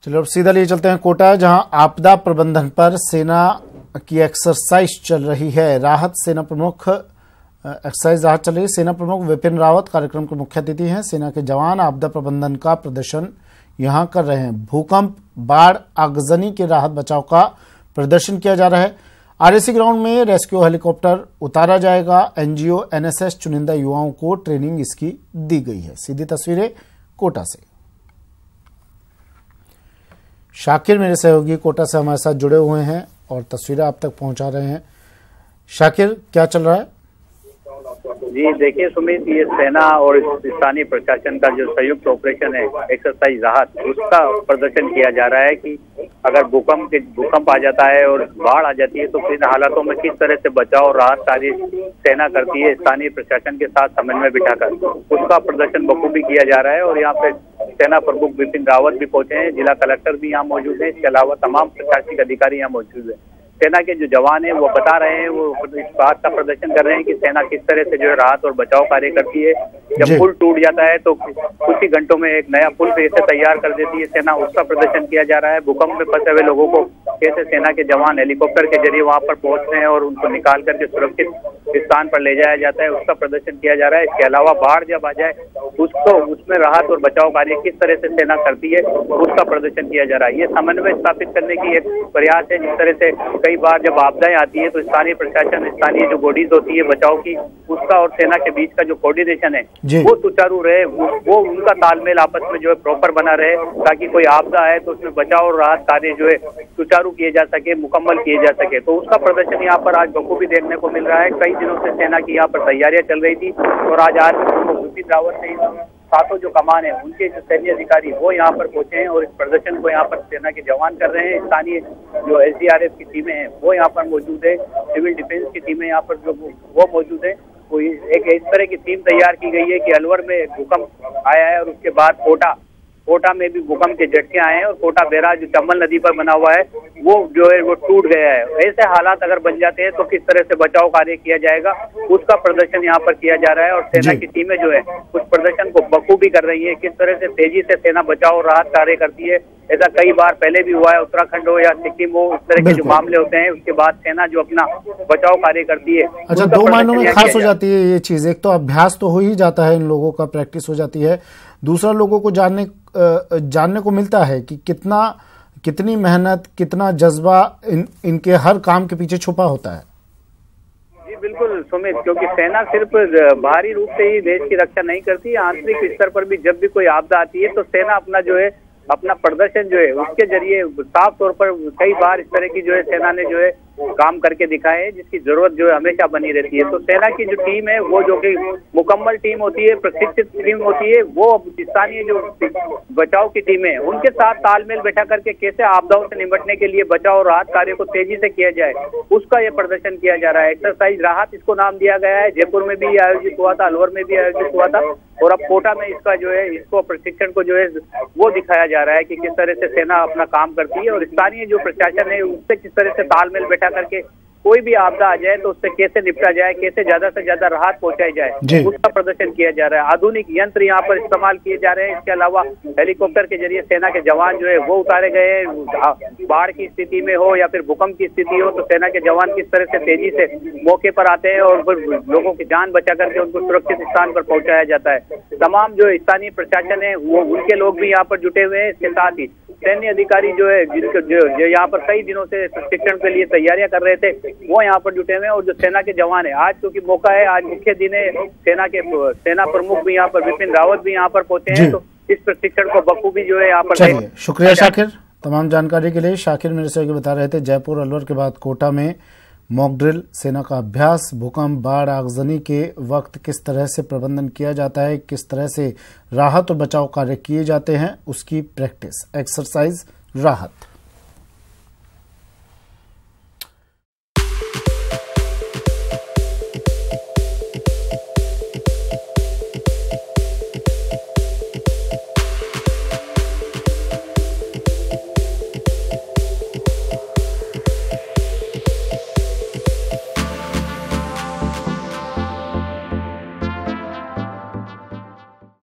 चलो अब सीधा लिए चलते हैं कोटा, जहां आपदा प्रबंधन पर सेना की एक्सरसाइज चल रही है। राहत सेना प्रमुख एक्सरसाइज राहत चल रही है। सेना प्रमुख विपिन रावत कार्यक्रम के मुख्य अतिथि हैं। सेना के जवान आपदा प्रबंधन का प्रदर्शन यहां कर रहे हैं। भूकंप, बाढ़, आगजनी के राहत बचाव का प्रदर्शन किया जा रहा है। आरएसी ग्राउंड में रेस्क्यू हेलीकॉप्टर उतारा जाएगा। एनजीओ, एनएसएस चुनिंदा युवाओं को ट्रेनिंग इसकी दी गई है। सीधी तस्वीरें कोटा से। शाकिर मेरे सहयोगी कोटा से हमारे साथ जुड़े हुए हैं और तस्वीरें आप तक पहुंचा रहे हैं। शाकिर, क्या चल रहा है? जी देखिए सुमित, ये सेना और स्थानीय प्रशासन का जो संयुक्त ऑपरेशन है एक्सरसाइज राहत, उसका प्रदर्शन किया जा रहा है कि अगर भूकंप आ जाता है और बाढ़ आ जाती है तो फिर हालातों में किस तरह से बचाव और राहत कार्य सेना करती है स्थानीय प्रशासन के साथ समन्वय बिठाकर, उसका प्रदर्शन बखूबी किया जा रहा है। और यहाँ पे सेना प्रमुख विपिन रावत भी पहुंचे हैं, जिला कलेक्टर भी यहाँ मौजूद है, इसके अलावा तमाम प्रशासनिक अधिकारी यहाँ मौजूद है। सेना के जो जवान हैं वो बता रहे हैं, वो इस बात का प्रदर्शन कर रहे हैं कि सेना किस तरह से जो है राहत और बचाव कार्य करती है। जब पुल टूट जाता है तो कुछ ही घंटों में एक नया पुल कैसे तैयार कर देती है सेना, उसका प्रदर्शन किया जा रहा है। भूकंप में फंसे हुए लोगों को कैसे सेना के जवान हेलीकॉप्टर के जरिए वहां पर पहुंचते हैं और उनको निकाल करके सुरक्षित स्थान पर ले जाया जाता है, उसका प्रदर्शन किया जा रहा है। इसके अलावा बाढ़ जब आ जाए उसमें राहत और बचाव कार्य किस तरह से सेना करती है, उसका प्रदर्शन किया जा रहा है। ये समन्वय स्थापित करने की एक प्रयास है। जिस तरह से कई बार जब आपदाएं आती है तो स्थानीय प्रशासन, स्थानीय जो बॉडीज होती है बचाव की, उसका और सेना के बीच का जो कोऑर्डिनेशन है वो सुचारू रहे, वो उनका तालमेल आपस में जो है प्रॉपर बना रहे, ताकि कोई आपदा आए तो उसमें बचाव और राहत कार्य जो है सुचारू किए जा सके, मुकम्मल किए जा सके। तो उसका प्रदर्शन यहाँ पर आज बखूबी देखने को मिल रहा है। कई दिनों से सेना की यहाँ पर तैयारियां चल रही थी और आज विपिन रावत ने सातों जो कमान है उनके जो सैन्य अधिकारी वो यहाँ पर पहुंचे हैं और इस प्रदर्शन को यहाँ पर सेना के जवान कर रहे हैं। स्थानीय जो एसडीआरएफ की टीमें हैं वो यहाँ पर मौजूद है, सिविल डिफेंस की टीमें यहाँ पर जो वो मौजूद है। वो एक इस तरह की टीम तैयार की गई है कि अलवर में भूकंप आया है और उसके बाद कोटा में भी भूकंप के झटके आए हैं और कोटा बैराज जो चंबल नदी पर बना हुआ है वो जो है वो टूट गया है। ऐसे हालात अगर बन जाते हैं तो किस तरह से बचाव कार्य किया जाएगा, उसका प्रदर्शन यहाँ पर किया जा रहा है। और सेना की टीमें जो है उस प्रदर्शन को बखूबी कर रही है, किस तरह से तेजी से सेना बचाव और राहत कार्य करती है। ऐसा कई बार पहले भी हुआ है, उत्तराखंड हो या सिक्किम हो, इस तरह के जो मामले होते हैं उसके बाद सेना जो अपना बचाव कार्य करती है। अच्छा, दो मायनों में खास हो जाती है ये चीज। एक तो अभ्यास तो हो ही जाता है, इन लोगों का प्रैक्टिस हो जाती है। दूसरा, लोगों को जानने को मिलता है कि कितनी मेहनत, कितना जज्बा इनके हर काम के पीछे छुपा होता है। जी बिल्कुल सुमित, क्योंकि सेना सिर्फ बाहरी रूप से ही देश की रक्षा नहीं करती, आंतरिक स्तर पर भी जब भी कोई आपदा आती है तो सेना अपना प्रदर्शन जो है उसके जरिए साफ तौर पर कई बार इस तरह की जो है सेना ने जो है काम करके दिखाए हैं, जिसकी जरूरत जो है हमेशा बनी रहती है। तो सेना की जो टीम है वो जो कि मुकम्मल टीम होती है, प्रशिक्षित टीम होती है, वो स्थानीय जो बचाव की टीम है उनके साथ तालमेल बैठा करके कैसे आपदाओं से निपटने के लिए बचाव और राहत कार्य को तेजी से किया जाए, उसका ये प्रदर्शन किया जा रहा है। एक्सरसाइज राहत इसको नाम दिया गया है। जयपुर में भी आयोजित हुआ था, अलवर में भी आयोजित हुआ था और अब कोटा में इसका जो है इसको प्रशिक्षण को जो है वो दिखाया जा रहा है कि किस तरह से सेना अपना काम करती है और स्थानीय जो प्रशासन है उससे किस तरह से तालमेल बैठा करके कोई भी आपदा आ जाए तो उससे कैसे निपटा जाए, कैसे ज्यादा से ज्यादा राहत पहुंचाई जाए, उसका प्रदर्शन किया जा रहा है। आधुनिक यंत्र यहाँ पर इस्तेमाल किए जा रहे हैं। इसके अलावा हेलीकॉप्टर के जरिए सेना के जवान जो है वो उतारे गए हैं। बाढ़ की स्थिति में हो या फिर भूकंप की स्थिति हो तो सेना के जवान किस तरह से तेजी से मौके पर आते हैं और फिर लोगों की जान बचा करके उनको सुरक्षित स्थान पर पहुंचाया जाता है। तमाम जो स्थानीय प्रशासन है वो उनके लोग भी यहाँ पर जुटे हुए हैं। इसके साथ ही सैन्य अधिकारी जो है जिनको जो यहाँ पर कई दिनों से प्रशिक्षण के लिए तैयारियां कर रहे थे वो यहाँ पर जुटे हुए हैं और जो सेना के जवान है, आज क्योंकि मौका है, आज मुख्य दिन है, सेना प्रमुख भी यहाँ पर विपिन रावत भी यहाँ पर पहुंचे हैं, तो इस प्रशिक्षण को बखूबी जो है यहाँ पर। चलिए, शुक्रिया शाकिर तमाम जानकारी के लिए। शाकिर मेरे से बता रहे थे जयपुर अलवर के बाद कोटा में मॉक ड्रिल, सेना का अभ्यास, भूकंप, बाढ़, आगजनी के वक्त किस तरह से प्रबंधन किया जाता है, किस तरह से राहत और बचाव कार्य किए जाते हैं, उसकी प्रैक्टिस एक्सरसाइज राहत।